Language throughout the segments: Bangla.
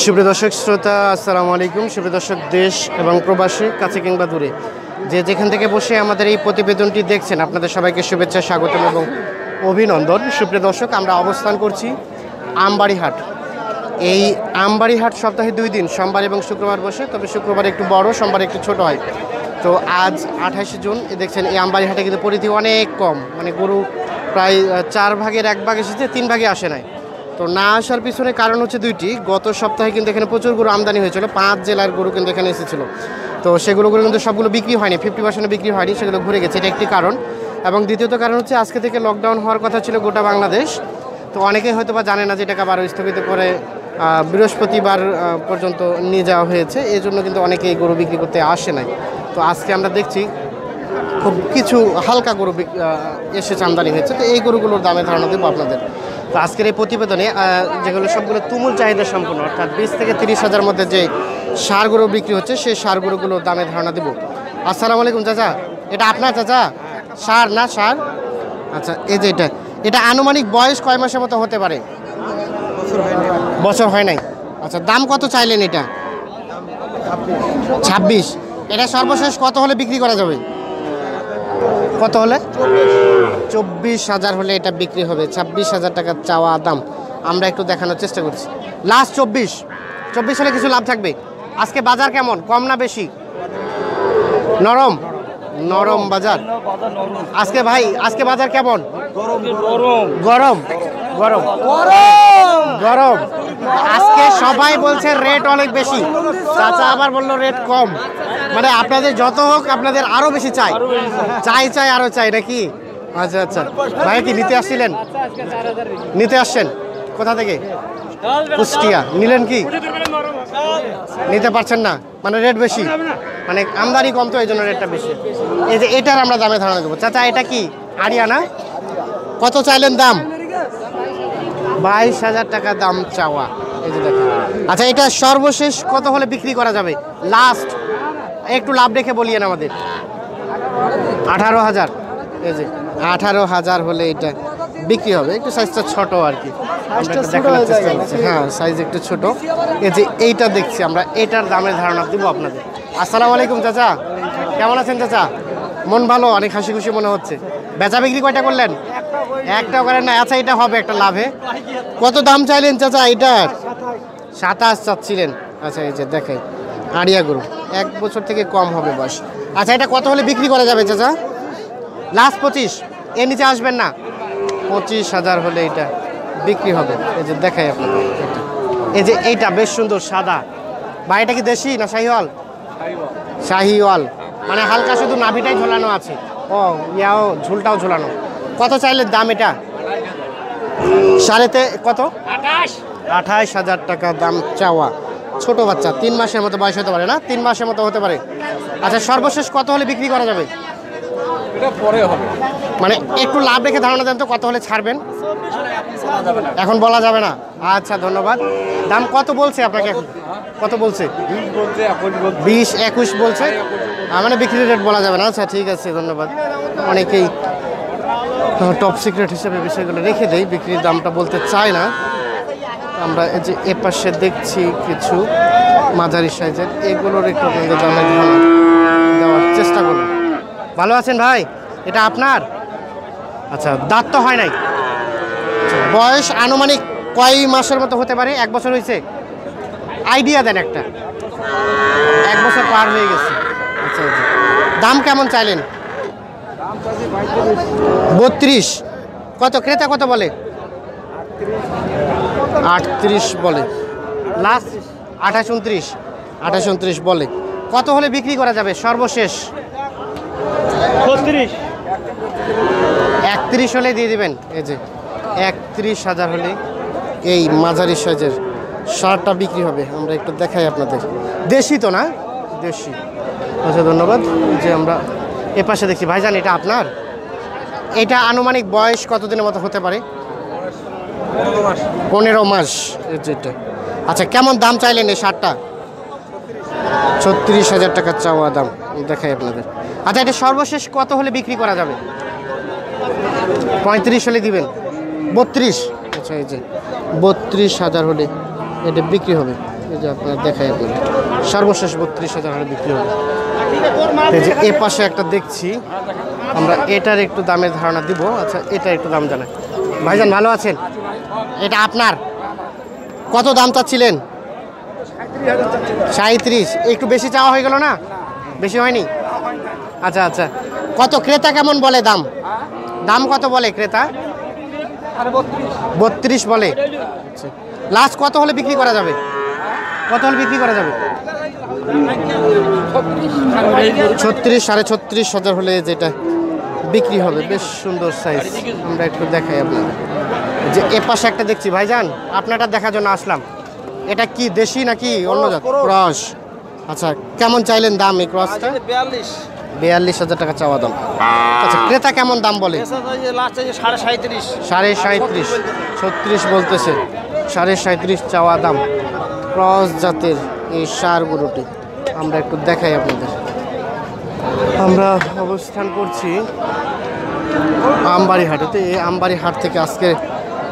সুপ্রিয় দর্শক শ্রোতা, আসসালামু আলাইকুম। সুপ্রিয় দর্শক, দেশ এবং প্রবাসী কাছে কিংবা দূরে যে যেখান থেকে বসে আমাদের এই প্রতিবেদনটি দেখছেন, আপনাদের সবাইকে শুভেচ্ছা, স্বাগতম এবং অভিনন্দন। সুপ্রিয় দর্শক, আমরা অবস্থান করছি আমবাড়ি হাট। এই আমবাড়ি হাট সপ্তাহে 2 দিন, সোমবার এবং শুক্রবার বসে, তবে শুক্রবার একটু বড়, সোমবার একটু ছোট হয়। তো আজ 28 জুন দেখছেন এই আমবাড়ি হাটে কিন্তু পরিধি অনেক কম, মানে গরু প্রায় 4 ভাগের 1 ভাগ এসেছে, 3 ভাগে আসে নাই। তো না আসার পিছনে কারণ হচ্ছে 2টি। গত সপ্তাহে কিন্তু এখানে প্রচুর গরু আমদানি হয়েছিল, 5 জেলার গরু কিন্তু এখানে এসেছিল। তো সেগুলো কিন্তু সবগুলো বিক্রি হয়নি, 50% বিক্রি হয়নি, সেগুলো ঘুরে গেছে, এটা একটি কারণ। এবং দ্বিতীয়ত কারণ হচ্ছে আজকে থেকে লকডাউন হওয়ার কথা ছিল গোটা বাংলাদেশ। তো অনেকেই হয়তো বা জানে না যে এটাকে আবার স্থগিত করে বৃহস্পতিবার পর্যন্ত নিয়ে যাওয়া হয়েছে। এই জন্য কিন্তু অনেকেই গরু বিক্রি করতে আসে নাই। তো আজকে আমরা দেখছি খুব কিছু হালকা গরু এসেছে, আমদানি হয়েছে। তো এই গরুগুলোর দামে ধারণা দেবো আপনাদের। তো আজকের এই প্রতিবেদনে যেগুলো সবগুলো তুমুল চাহিদা সম্পন্ন, অর্থাৎ 20 থেকে 30 হাজার মধ্যে যে ষাঁড় গরু বিক্রি হচ্ছে, সেই ষাঁড় গরুগুলোর দামে ধারণা দেবো। আসসালামু আলাইকুম চাচা, এটা আপনার চাচা? ষাঁড় না ষাঁড়? আচ্ছা, এই যে এটা আনুমানিক বয়স কয় মাসের মতো হতে পারে? বছর হয় নাই। আচ্ছা, দাম কত চাইলেন এটা? 26। এটা সর্বশেষ কত হলে বিক্রি করা যাবে? কত হলে? 24,000 হলে এটা বিক্রি হবে। 26,000 টাকা চাওয়া দাম। আমরা একটু দেখানোর চেষ্টা করছি। লাস্ট 24 হলে কিছু লাভ থাকবে। আজকে বাজার কেমন, কম না বেশি? নরম নরম বাজার আজকে। ভাই আজকে বাজার কেমন? গরম গরম গরম। আজকে সবাই বলছে রেট অনেক বেশি, চাচা আবার বললো রেট কম। মানে আপনাদের যত হোক, আপনাদের আরো বেশি চাই আরো চাই নাকি? আচ্ছা আচ্ছা, ভাই কি নিতে আসছিলেন? নিতে আসছেন কোথা থেকে? কুষ্টিয়া। নিলেন কি? নিতে পারছেন না, মানে রেট বেশি, মানে আমদানি কম, তো এই জন্য রেটটা বেশি। এই যে এটার আমরা দামে ধারণা দেবো। চাচা এটা কি আরিয়ানা? কত চাইলেন দাম? 22,000 টাকা দাম চাওয়া। এই যে দেখেন। আচ্ছা, এটা সর্বশেষ কত হলে বিক্রি করা যাবে? লাস্ট একটু লাভ রেখে বলিয়েন আমাদের। 18,000। এই যে 18,000 হলে এটা বিক্রি হবে। একটু সাইজটা ছোট আর কি, হ্যাঁ সাইজ একটু ছোট। এই যে এইটা দেখছি আমরা, এটার দামের ধারণা দিব আপনাদের। আসসালামু আলাইকুম চাচা, কেমন আছেন চাচা? মন ভালো, অনেক হাসি খুশি মনে হচ্ছে। বেচা বিক্রি কয়টা করলেন? একটাও করেন না। আচ্ছা, এটা হবে একটা লাভে। কত দাম চাইলেন চাচা এটার? 27 চাচ্ছিলেন। আচ্ছা, এই যে দেখেন আড়িয়া গরু, 1 বছর থেকে কম হবে বয়স। আচ্ছা, এটা কত হলে বিক্রি করা যাবে চাচা? লাস্ট 25, এর নিচে আসবেন না? 25,000 হলে এটা বিক্রি হবে। এই যে দেখাই আপনাদের এটা। এই যে এইটা বেশ সুন্দর সাদা। বা এটা কি দেশি না শাহিওয়াল? শাহিওয়াল, মানে হালকা শুধু নাভিটাই ঝোলানো আছে। ও ইয়াও ঝুলটাও ঝোলানো। কত চাইলেন দাম এটা? কত? 28,000 টাকা দাম চাওয়া। ছোট বাচ্চা, 3 মাসের মতো বয়স হতে পারে না? 3 মাসের মতো হতে পারে। আচ্ছা, সর্বশেষ কত হলে বিক্রি করা যাবে? এটা পরে হবে, মানে একটু লাভ রেখে ধারণা দেন তো, কত হলে ছাড়বেন? এখন বলা যাবে না। আচ্ছা, ধন্যবাদ। দাম কত বলছে আপনাকে এখন? কত বলছে? 20-21 বলছে, মানে বিক্রি রেট বলা যাবে না। আচ্ছা ঠিক আছে, ধন্যবাদ। অনেকেই টপ সিক্রেট হিসেবে বিষয়গুলো রেখে দেয়, বিক্রির দামটা বলতে চায় না। আমরা এই যে এ পাশে দেখছি কিছু মাঝারি সাইজের, এগুলোর একটু আপনাদের দামে ধারণা দেওয়ার চেষ্টা করব। ভালো আছেন ভাই? এটা আপনার? আচ্ছা, দাঁত তো হয় নাই। বয়স আনুমানিক কয় মাসের মতো হতে পারে? 1 বছর হয়েছে? আইডিয়া দেন একটা। 1 বছর পার হয়ে গেছে। আচ্ছা, দাম কেমন চাইলেন? 32। কত ক্রেতা কত বলে? 38 বলে। লাস্ট 28-29 বলে। কত হলে বিক্রি করা যাবে সর্বশেষ? 31 হলে দিয়ে দিবেন। এই যে 31,000 হলে এই মাঝারি সাইজের ষাঁড়টা বিক্রি হবে। আমরা একটু দেখাই আপনাদের। দেশি তো না? দেশি। আচ্ছা, ধন্যবাদ। যে আমরা এ পাশে দেখছি। ভাইজান এটা আপনার? এটা আনুমানিক বয়স কতদিনের মতো হতে পারে? 15 মাস। এটা আচ্ছা, কেমন দাম চাইলেন এই ষাঁড়টা? 36,000 টাকা চাওয়া দাম। দেখাই আপনাদের। আচ্ছা, এটা সর্বশেষ কত হলে বিক্রি করা যাবে? 35 হলে দিবেন। 32। আচ্ছা, এই যে 32,000 হলে এটা বিক্রি হবে। এই যে আপনার দেখাই আপনার সর্বশেষ 32,000 হলে বিক্রি হবে। এই যে এ পাশে একটা দেখছি, আমরা এটার একটু দামের ধারণা দিব। আচ্ছা, এটা একটু দাম জানাই। ভাইজান ভালো আছেন? এটা আপনার কত দাম চাচ্ছিলেন? 37। একটু বেশি চাওয়া হয়ে গেল না? বেশি হয়নি? আচ্ছা আচ্ছা, কত ক্রেতা কেমন বলে দাম? দাম কত বলে ক্রেতা? 32 বলে। আচ্ছা, লাস্ট কত হলে বিক্রি করা যাবে? কত হলে বিক্রি করা যাবে? 36, 36,500 হলে যেটা বিক্রি হবে। বেশ সুন্দর সাইজ। আমরা একটু দেখাই আপনাদের। যে এ পাশে একটা দেখছি ভাইজান, আপনারটা দেখার জন্য আসলাম। এটা কি দেশি নাকি অন্য জাত? ক্রস। আচ্ছা, কেমন চাইলেন দাম এই ক্রসটা? 42,000 টাকা চাওয়া দাম। আচ্ছা, ক্রেতা কেমন দাম বলে? 37.5, 36 বলতেছে। 37.5 চাওয়া দাম। ক্রস জাতের এই ষাঁড় গরুটি আমরা একটু দেখাই আপনাদের। আমরা অবস্থান করছি আমবাড়ি হাটেতে। এই আমবাড়ি হাট থেকে আজকে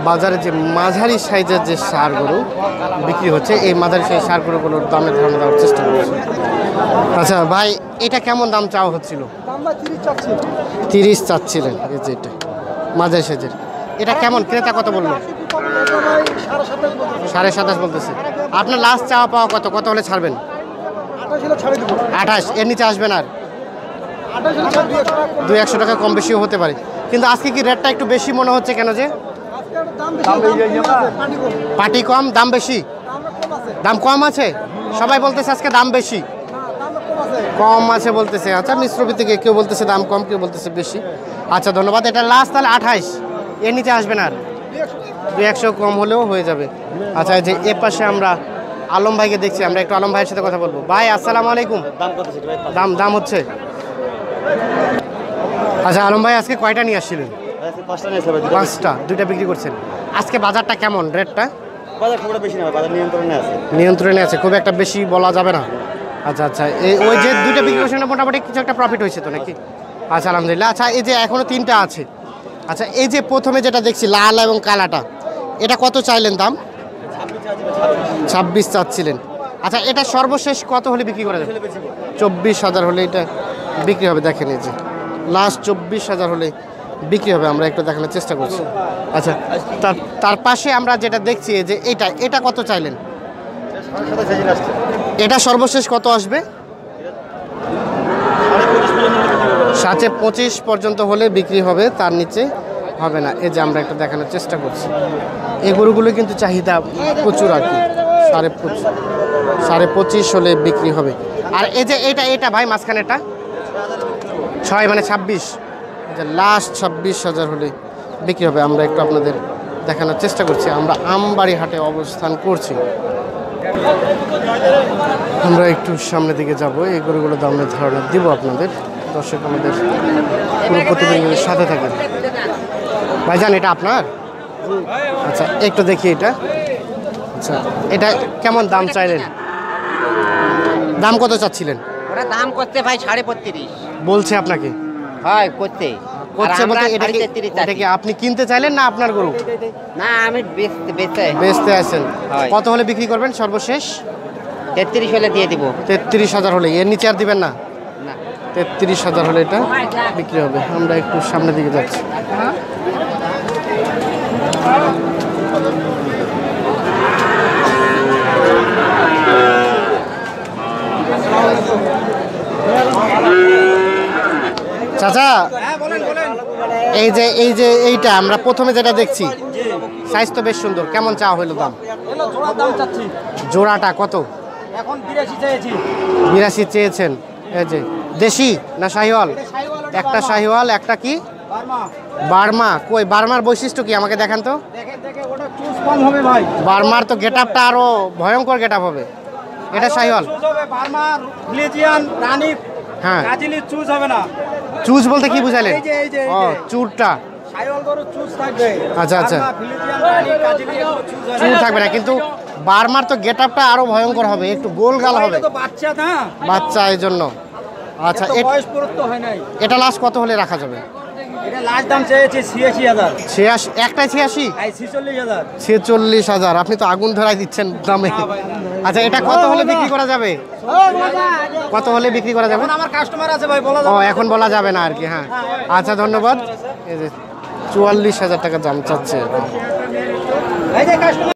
বাজারে যে মাঝারি সাইজের যে ষাঁড় গরু বিক্রি হচ্ছে, এই মাঝারি সাইজ ষাঁড় গরুগুলোর দামের ধারণা দেওয়ার চেষ্টা করছি। আচ্ছা ভাই, এটা কেমন দাম চাওয়া হচ্ছিল? 30 চাচ্ছিলেন। এই যে এটা মাঝারি সাইজের, এটা কেমন ক্রেতা কত বললো? 27.5 বলতেছে। আপনার লাস্ট চাওয়া পাওয়া কত? কত হলে ছাড়বেন? 28। এর নিচে আসবেন আর? 200 টাকা কম বেশিও হতে পারে। কিন্তু আজকে কি রেটটা একটু বেশি মনে হচ্ছে কেন? যে পাটি কম, দাম বেশি? দাম কম আছে, সবাই বলতেছে আজকে দাম বেশি। কম আছে বলতেছে। আচ্ছা, মিশ্রবি থেকে কেউ বলতেছে দাম কম, কেউ বলতেছে বেশি। আচ্ছা ধন্যবাদ। এটা লাস্ট তাহলে 28, এর নিচে আসবেন আর? 200 কম হলেও হয়ে যাবে। আচ্ছা, যে এ পাশে আমরা আলম ভাইকে দেখছি, আমরা একটু আলম ভাইয়ের সাথে কথা বলবো। ভাই আসসালামু আলাইকুম। দাম হচ্ছে। আচ্ছা আলম ভাই, আজকে কয়টা নিয়ে আসছিলেন? 5টা। 2টা বিক্রি করছেন। আজকে বাজারটা কেমন? রেটটা নিয়ন্ত্রণে আছে, খুব একটা বেশি বলা যাবে না। আচ্ছা আচ্ছা, ওই যে 2টা বিক্রি করছেন মোটামুটি কিছু একটা প্রফিট হয়েছে তো নাকি? আচ্ছা আলহামদুলিল্লাহ। আচ্ছা, এই যে এখনো 3টা আছে। আচ্ছা, এই যে প্রথমে যেটা দেখছি লাল এবং কালাটা, এটা কত চাইলেন দাম? 26 চাচ্ছিলেন। আচ্ছা, এটা সর্বশেষ কত হলে বিক্রি করা যাবে? 24,000 হলে এটা বিক্রি হবে। দেখেন এই যে লাস্ট 24,000 হলে বিক্রি হবে। আমরা একটু দেখানোর চেষ্টা করছি। আচ্ছা, তার পাশে আমরা যেটা দেখছি যে এটা কত চাইলেন? এটা সর্বশেষ কত আসবে? 25 পর্যন্ত হলে বিক্রি হবে, তার নিচে হবে না। এই যে আমরা একটু দেখানোর চেষ্টা করছি। এই গরুগুলো কিন্তু চাহিদা প্রচুর আর কি। 25 হলে বিক্রি হবে। আর এই যে এটা ভাই মাঝখানে এটা 6 মানে 26, যে লাস্ট 26,000 হলে বিক্রি হবে। আমরা একটু আপনাদের দেখানোর চেষ্টা করছি। আমরা আমবাড়ি হাটে অবস্থান করছি। আমরা একটু সামনের দিকে যাব, এই গরুগুলো দামের ধারণা দিব আপনাদের। দর্শক আমাদের পুরো প্রতিদিনের সাথে থাকেন। ভাইজান এটা আপনার? আচ্ছা, একটু দেখি এটা। আচ্ছা, এটা কেমন দাম চাইলেন? দাম কত চাচ্ছিলেন? ওরা দাম করতে ভাই 35.5 বলছে আপনাকে? হয় করতে বলতে এটা কি আপনি কিনতে চাইলেন না আপনার গরু? না, আমি বেচতে আছেন। কত হলে বিক্রি করবেন সর্বশেষ? 33 হলে দিয়ে দিব। 33,000 হলে, এর নিচে আর দিবেন না? না, 33,000 হলে এটা বিক্রি হবে। আমরা একটু সামনের দিকে যাচ্ছি। চাচা, এইটা আমরা প্রথমে যেটা দেখছি, সাইজ তো বেশ সুন্দর। কেমন চাওয়া হইলো দাম? জোড়াটা কত? এখন 82 চেয়েছি। 82 চেয়েছেন। এই যে দেশি না শাহিওয়াল? একটা শাহিওয়াল, একটা কি বার্মা। কই বার্মার বৈশিষ্ট্য কি আমাকে দেখান তো। ওটা চুজ কম হবে ভাই। বার্মার তো গেটআপটা আরো ভয়ঙ্কর গেটআপ হবে। এটা শাহিওয়াল। চুজ হবে বার্মার, ফ্রিজিয়ান, রানী। হ্যাঁ, কাজিলি চুজ হবে না। চুজ বলতে কি বুঝালেন? এই যে ও, চুরটা। শাহিওয়াল গরু চুজ থাকবে। আচ্ছা আচ্ছা, বার্মা, ফ্রিজিয়ান, রানী, কাজিলি এগুলো চুজ হবে চুর থাকবে না, কিন্তু বার্মার তো গেটআপটা আরো ভয়ঙ্কর হবে, একটু গোল গাল হবে। এটা তো বাচ্চা না, বাচ্চা, এই জন্য। আচ্ছা, বয়স পুরুত্ব হয় নাই। এটা লাস্ট কত হলে রাখা যাবে? এটা লাস্ট দাম চেয়েছে 86,000। 86, একটাই 86? এই 46,000। 46,000। আপনি তো আগুন ধরাই দিচ্ছেন দামে। আচ্ছা, এটা কত হলে বিক্রি করা যাবে? কত হলে বিক্রি করা যাবে? এখন আমার কাস্টমার আছে ভাই, বলা ও, যাবে না। এখন বলা যাবে না আর কি। হ্যাঁ, আচ্ছা, ধন্যবাদ। এই যে 44,000 টাকা দাম চাচ্ছে। এই যে কাস্টমার